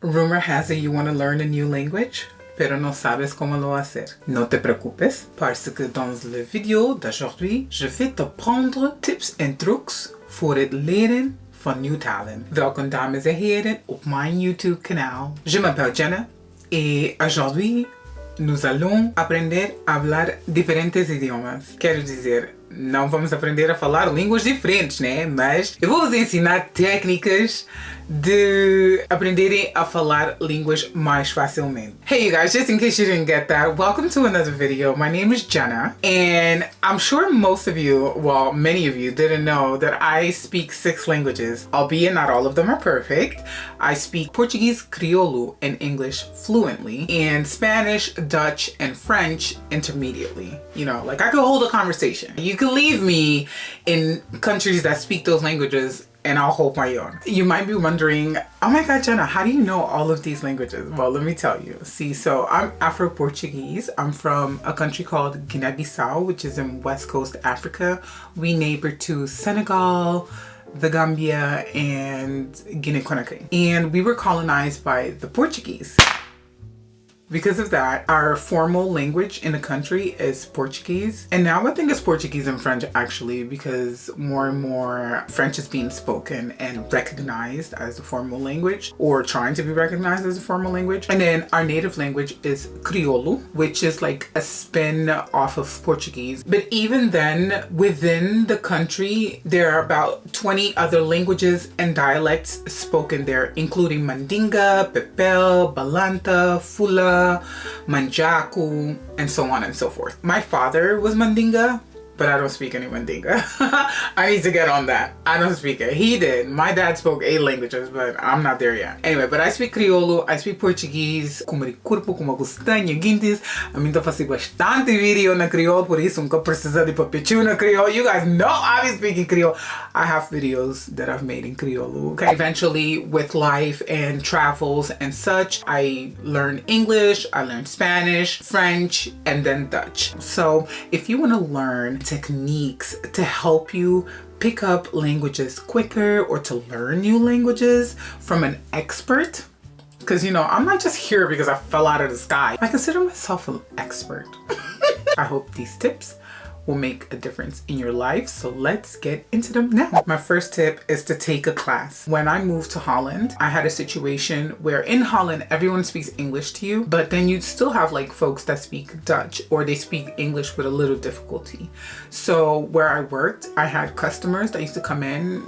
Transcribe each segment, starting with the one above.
Rumor has it you want to learn a new language, pero no sabes cómo lo hacer. No te préoccupes, parce que dans le vidéo d'aujourd'hui, je vais te prendre tips en trucs voor het leren van nieuw talen. Welkom dames en heren op mijn YouTube kanaal. Je m'appelle Jenna et aujourd'hui, nous allons aprender a hablar diferentes idiomas. Quero dizer, não vamos aprender a falar línguas diferentes, né? Mas eu vou vos ensinar técnicas de aprenderem a falar línguas mais facilmente. Hey you guys, just in case you didn't get that, welcome to another video. My name is Jenna, and I'm sure most of you, well, many of you didn't know that I speak 6 languages, albeit not all of them are perfect. I speak Portuguese, Criollo, and English fluently, and Spanish, Dutch, and French intermediately. You know, like I could hold a conversation. You can leave me in countries that speak those languages and I'll hold my own. You might be wondering, oh my God, Jenna, how do you know all of these languages? Well, let me tell you. See, so I'm Afro-Portuguese. I'm from a country called Guinea-Bissau, which is in West Coast Africa. We neighbor to Senegal, the Gambia, and Guinea-Conakry. And we were colonized by the Portuguese. Because of that, our formal language in the country is Portuguese. And now I think it's Portuguese and French actually, because more and more French is being spoken and recognized as a formal language, or trying to be recognized as a formal language. And then our native language is Criollo, which is like a spin off of Portuguese. But even then, within the country, there are about 20 other languages and dialects spoken there, including Mandinga, Pepel, Balanta, Fula, Manjaku, and so on and so forth. My father was Mandinga, but I don't speak any Mandinga. I need to get on that. I don't speak it. He did. My dad spoke 8 languages, but I'm not there yet. Anyway, but I speak Criollo, I speak Portuguese, como de corpo, como gustanha, guintes. A mim tô fazendo bastante vídeo na Criollo, por isso nunca precisa de papichu na Criollo. You guys know I be speaking Criollo. I have videos that I've made in Criollo, okay? Eventually, with life and travels and such, I learned English, I learned Spanish, French, and then Dutch. So if you want to learn techniques to help you pick up languages quicker or to learn new languages from an expert, because you know, I'm not just here because I fell out of the sky. I consider myself an expert. I hope these tips will make a difference in your life. So let's get into them now. My first tip is to take a class. When I moved to Holland, I had a situation where in Holland, everyone speaks English to you, but then you'd still have like folks that speak Dutch or they speak English with a little difficulty. So where I worked, I had customers that used to come in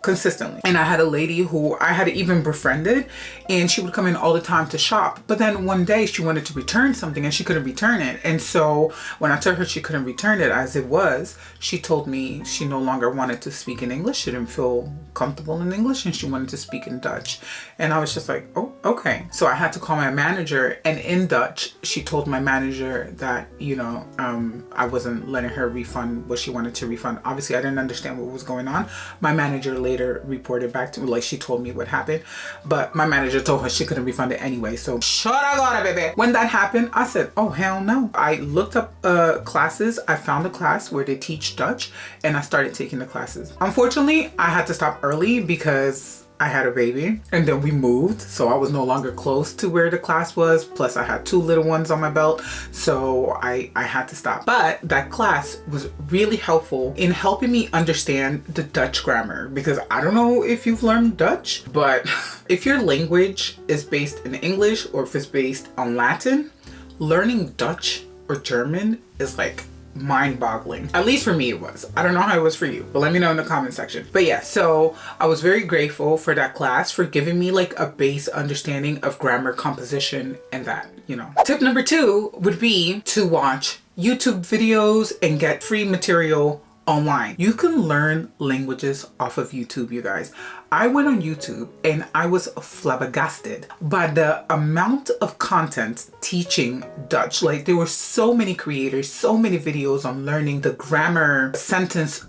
consistently. And I had a lady who I had even befriended, and she would come in all the time to shop. But then one day she wanted to return something and she couldn't return it. And so when I told her she couldn't return it as it was, she told me she no longer wanted to speak in English. She didn't feel comfortable in English and she wanted to speak in Dutch. And I was just like, oh, okay. So I had to call my manager, and in Dutch, she told my manager that, you know, I wasn't letting her refund what she wanted to refund. Obviously, I didn't understand what was going on. My manager later reported back to me, like she told me what happened, but my manager told her she couldn't refund it anyway. So shut up, baby. When that happened, I said, oh hell no. I looked up classes. I found a class where they teach Dutch, and I started taking the classes. Unfortunately, I had to stop early because I had a baby, and then we moved, so I was no longer close to where the class was. Plus I had 2 little ones on my belt, so I had to stop. But that class was really helpful in helping me understand the Dutch grammar, because I don't know if you've learned Dutch, but if your language is based in English or if it's based on Latin, learning Dutch or German is like mind-boggling. At least for me it was. I don't know how it was for you, but let me know in the comment section. But yeah, so I was very grateful for that class for giving me like a base understanding of grammar, composition, and that, you know. Tip number 2 would be to watch YouTube videos and get free material online. You can learn languages off of YouTube, you guys. I went on YouTube and I was flabbergasted by the amount of content teaching Dutch. Like there were so many creators, so many videos on learning the grammar, sentence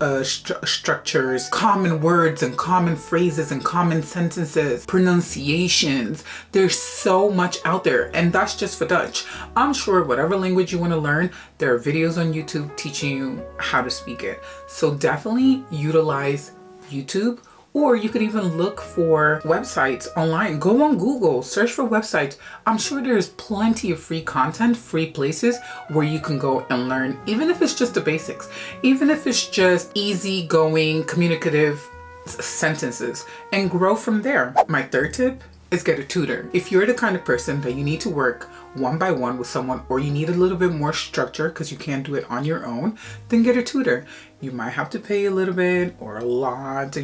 structures, common words and common phrases and common sentences, pronunciations. There's so much out there, and that's just for Dutch. I'm sure whatever language you want to learn, there are videos on YouTube teaching you how to speak it. So definitely utilize YouTube Or you could even look for websites online. Go on Google, search for websites. I'm sure there's plenty of free content, free places where you can go and learn, even if it's just the basics, even if it's just easygoing, communicative sentences, and grow from there. My third tip is get a tutor. If you're the kind of person that you need to work one by one with someone, or you need a little bit more structure because you can't do it on your own, then get a tutor. You might have to pay a little bit or a lot,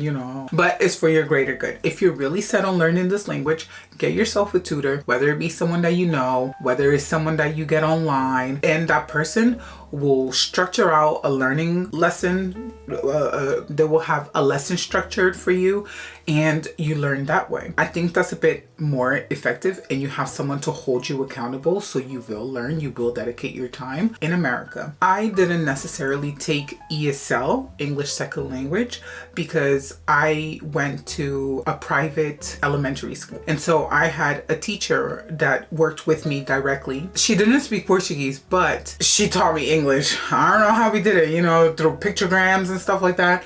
but it's for your greater good. If you're really set on learning this language, get yourself a tutor, whether it be someone that you know, whether it's someone that you get online, and that person will structure out a learning lesson. They will have a lesson structured for you, and you learn that way. I think that's a bit more effective, and you have someone to hold you accountable, so you will learn, you will dedicate your time. In America, I didn't necessarily take ESL, English Second Language, because I went to a private elementary school. And so I had a teacher that worked with me directly. She didn't speak Portuguese, but she taught me English. I don't know how we did it, through pictograms and stuff like that.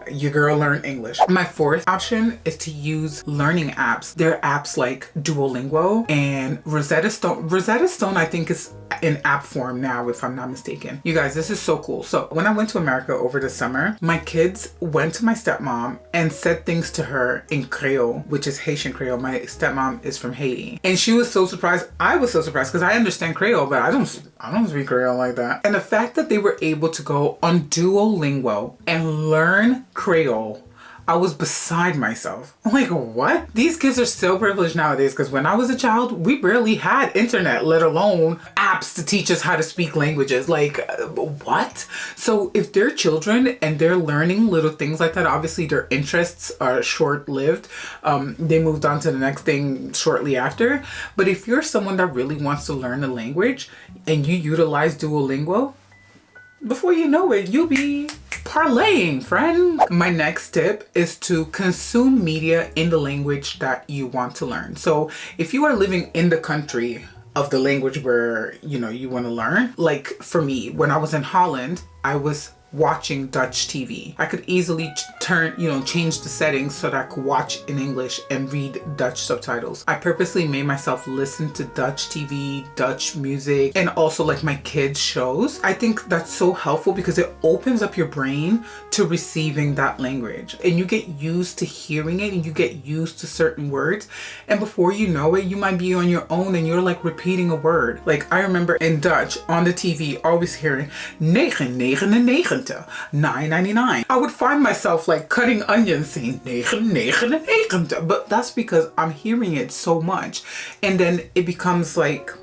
Your girl learned English. My fourth option is to use learning apps. There are apps like Duolingo and Rosetta Stone. Rosetta Stone, I think, is in app form now, if I'm not mistaken. You guys, this is so cool. So when I went to America over the summer, my kids went to my stepmom and said things to her in Creole, which is Haitian Creole. My stepmom is from Haiti. And she was so surprised. I was so surprised because I understand Creole, but I don't speak Creole like that. And the fact that they were able to go on Duolingo and learn Creole, I was beside myself. I'm like, what? These kids are so privileged nowadays, because when I was a child, we barely had internet, let alone apps to teach us how to speak languages. Like, what? So if they're children and they're learning little things like that, obviously their interests are short-lived. They moved on to the next thing shortly after. But if you're someone that really wants to learn a language and you utilize Duolingo, before you know it, you'll be parlaying, friend. My next tip is to consume media in the language that you want to learn. So if you are living in the country of the language where, you want to learn, like for me, when I was in Holland, I was watching Dutch TV. I could easily change the settings so that I could watch in English and read Dutch subtitles. I purposely made myself listen to Dutch TV, Dutch music, and also like my kids' shows. I think that's so helpful because it opens up your brain to receiving that language, and you get used to hearing it and you get used to certain words, and before you know it, you might be on your own and you're like repeating a word. Like I remember in Dutch on the TV always hearing 999, 9.99. I would find myself like cutting onions saying 9.99, but that's because I'm hearing it so much, and then it becomes like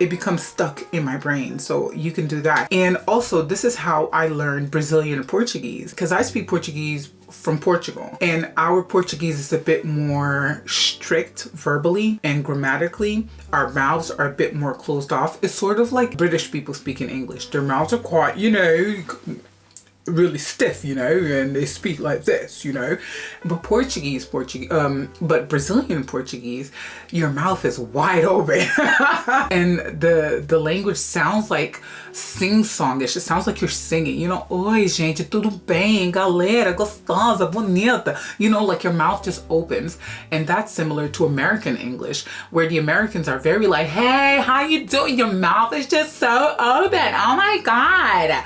it becomes stuck in my brain. So you can do that. And also, this is how I learned Brazilian Portuguese, because I speak Portuguese from Portugal, and our Portuguese is a bit more strict verbally and grammatically. Our mouths are a bit more closed off. It's sort of like British people speaking English. Their mouths are quite, really stiff, and they speak like this, but but Brazilian Portuguese, your mouth is wide open and the language sounds like sing-songish. It sounds like you're singing, oi gente, tudo bem, galera, gostosa, bonita, like your mouth just opens. And that's similar to American English, where the Americans are very like, hey, how you doing? Your mouth is just so open. Oh my God.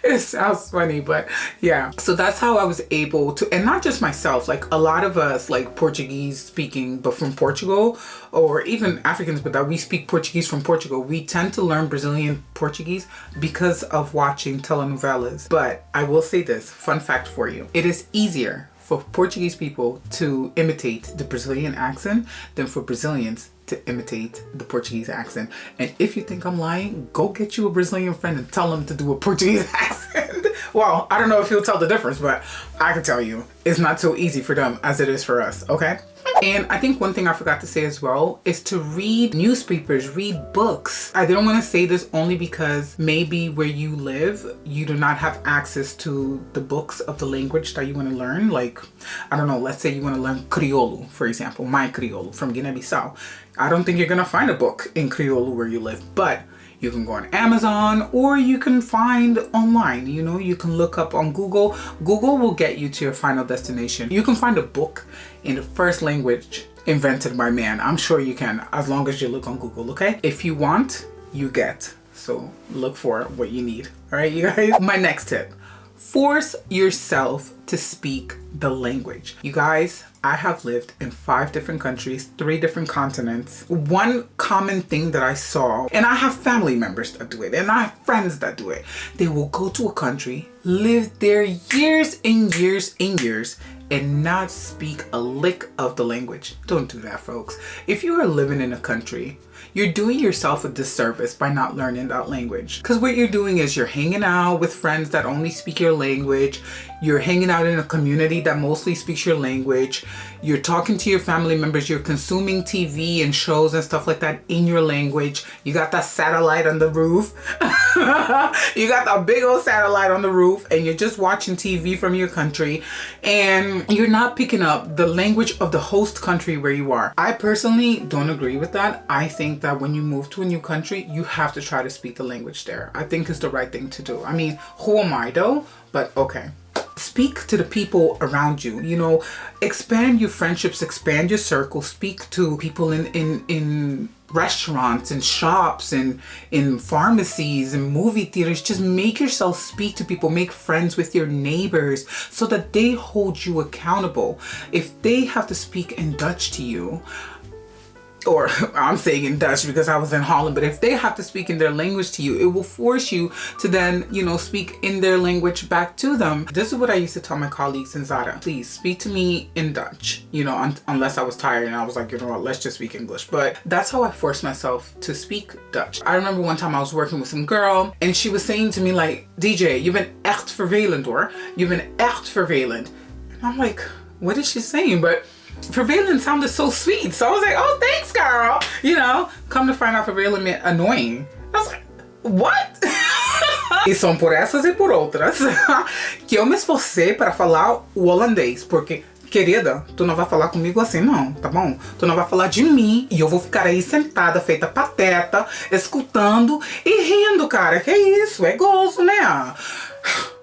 It sounds funny, but yeah. So that's how I was able to, and not just myself, like a lot of us, like Portuguese speaking, but from Portugal, or even Africans, but that we speak Portuguese from Portugal, we tend to learn Brazilian Portuguese because of watching telenovelas. But I will say this, fun fact for you. It is easier for Portuguese people to imitate the Brazilian accent than for Brazilians to imitate the Portuguese accent. And if you think I'm lying, go get you a Brazilian friend and tell him to do a Portuguese accent. Well, I don't know if he'll tell the difference, but I can tell you it's not so easy for them as it is for us, okay? And I think one thing I forgot to say as well is to read newspapers, read books. I didn't want to say this only because maybe where you live, you do not have access to the books of the language that you want to learn. Like, I don't know, let's say you want to learn Crioulo, for example, my Crioulo from Guinea-Bissau. I don't think you're going to find a book in Crioulo where you live, but You can go on Amazon, or you can find online. You know, you can look up on Google. Google will get you to your final destination. You can find a book in the first language invented by man. I'm sure you can, as long as you look on Google, okay? If you want, you get. So look for what you need. All right, you guys? My next tip, force yourself to speak the language. You guys, I have lived in 5 different countries, 3 different continents. One common thing that I saw, and I have family members that do it, and I have friends that do it. They will go to a country, live there years and years and years, and not speak a lick of the language. Don't do that, folks. If you are living in a country, you're doing yourself a disservice by not learning that language. Because what you're doing is you're hanging out with friends that only speak your language. You're hanging out in a community that mostly speaks your language. You're talking to your family members. You're consuming TV and shows and stuff like that in your language. You got that satellite on the roof. You got that big old satellite on the roof, and you're just watching TV from your country, and you're not picking up the language of the host country where you are. I personally don't agree with that. I think that when you move to a new country, you have to try to speak the language there. I think it's the right thing to do. I mean, who am I though? But okay. Speak to the people around you, you know, expand your friendships, expand your circle, speak to people in restaurants and shops and in pharmacies and movie theaters. Just make yourself speak to people, make friends with your neighbors so that they hold you accountable. If they have to speak in Dutch to you, or I'm saying in Dutch because I was in Holland, but if they have to speak in their language to you, it will force you to then, you know, speak in their language back to them. This is what I used to tell my colleagues in Zara. Please speak to me in Dutch, you know, unless I was tired and I was like, you know what, let's just speak English. But that's how I forced myself to speak Dutch. I remember one time I was working with some girl and she was saying to me like, DJ, je bent echt vervelend hoor. Je bent echt vervelend. And I'm like, what is she saying? But vervelend sounded so sweet. So I was like, oh, thanks, girl. You know, come to find out vervelend meant annoying. I was like, what? E são por essas e por outras que eu me esforcei para falar o holandês. Porque, querida, tu não vai falar comigo assim não, tá bom? Tu não vai falar de mim e eu vou ficar aí sentada, feita pateta, escutando e rindo, cara. Que isso? É gozo, né?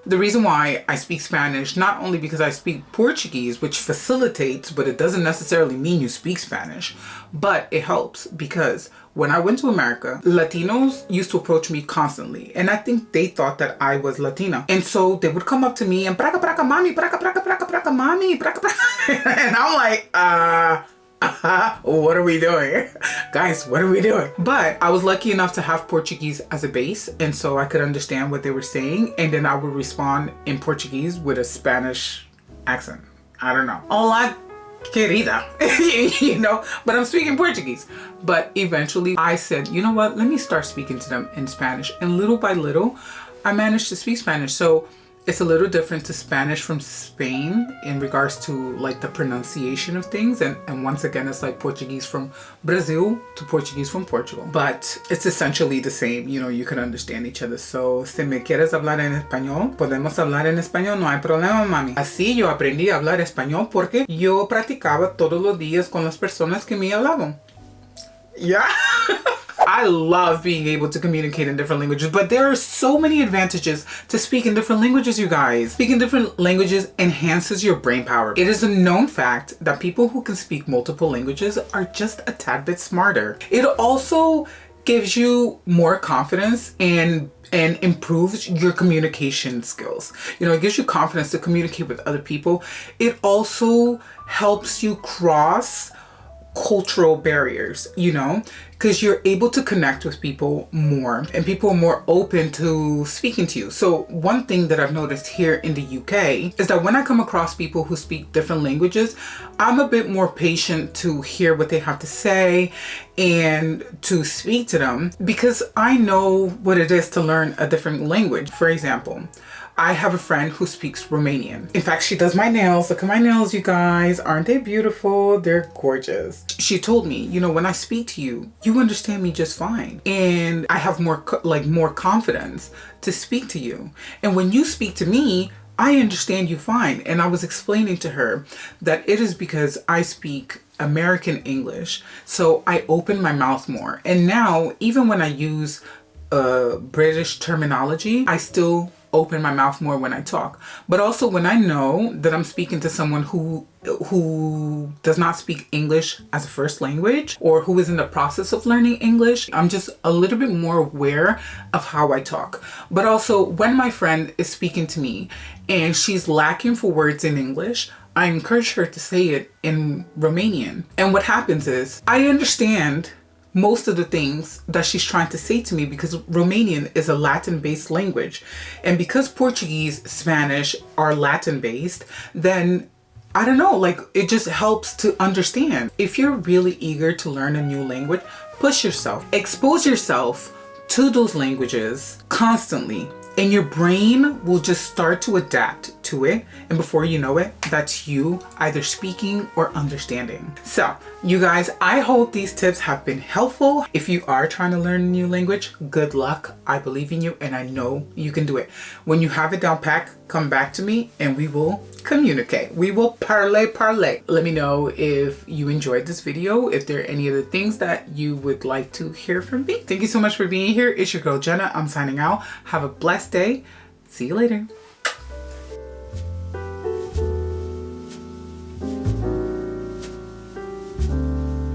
The reason why I speak Spanish, not only because I speak Portuguese, which facilitates, but it doesn't necessarily mean you speak Spanish, but it helps because when I went to America, Latinos used to approach me constantly, and I think they thought that I was Latina. And so they would come up to me and praca praca mami, praca praca praca praca mami, praca praca. And I'm like, what are we doing? Guys, what are we doing? But I was lucky enough to have Portuguese as a base, and so I could understand what they were saying, and then I would respond in Portuguese with a Spanish accent. I don't know. Hola, querida. You know, but I'm speaking Portuguese. But eventually I said, you know what? Let me start speaking to them in Spanish. And little by little, I managed to speak Spanish. So it's a little different to Spanish from Spain in regards to like the pronunciation of things. And once again, it's like Portuguese from Brazil to Portuguese from Portugal. But it's essentially the same, you know, you can understand each other. So, si me quieres hablar en español, podemos hablar en español, no hay problema, mami. Así yo aprendí a hablar español porque yo practicaba todos los días con las personas que me hablaban. Yeah. I love being able to communicate in different languages, but there are so many advantages to speaking different languages, you guys. Speaking different languages enhances your brain power. It is a known fact that people who can speak multiple languages are just a tad bit smarter. It also gives you more confidence and improves your communication skills. You know, it gives you confidence to communicate with other people. It also helps you cross cultural barriers, you know, because you're able to connect with people more and people are more open to speaking to you. So one thing that I've noticed here in the UK is that when I come across people who speak different languages, I'm a bit more patient to hear what they have to say and to speak to them because I know what it is to learn a different language. For example, I have a friend who speaks Romanian. In fact, she does my nails. Look at my nails, you guys. Aren't they beautiful? They're gorgeous. She told me, you know, when I speak to you, you understand me just fine. And I have more confidence to speak to you. And when you speak to me, I understand you fine. And I was explaining to her that it is because I speak American English. So I open my mouth more. And now, even when I use British terminology, I still open my mouth more when I talk. But also when I know that I'm speaking to someone who does not speak English as a first language, or who is in the process of learning English, I'm just a little bit more aware of how I talk. But also when my friend is speaking to me and she's lacking for words in English, I encourage her to say it in Romanian. And what happens is I understand most of the things that she's trying to say to me because Romanian is a Latin-based language. And because Portuguese, Spanish are Latin-based, then I don't know, like it just helps to understand. If you're really eager to learn a new language, push yourself. Expose yourself to those languages constantly, and your brain will just start to adapt to it. And before you know it, that's you either speaking or understanding. So you guys, I hope these tips have been helpful. If you are trying to learn a new language, good luck. I believe in you and I know you can do it. When you have it down pat, come back to me and we will communicate. We will parler. Let me know if you enjoyed this video, if there are any other things that you would like to hear from me. Thank you so much for being here. It's your girl Jenna. I'm signing out. Have a blessed day. See you later.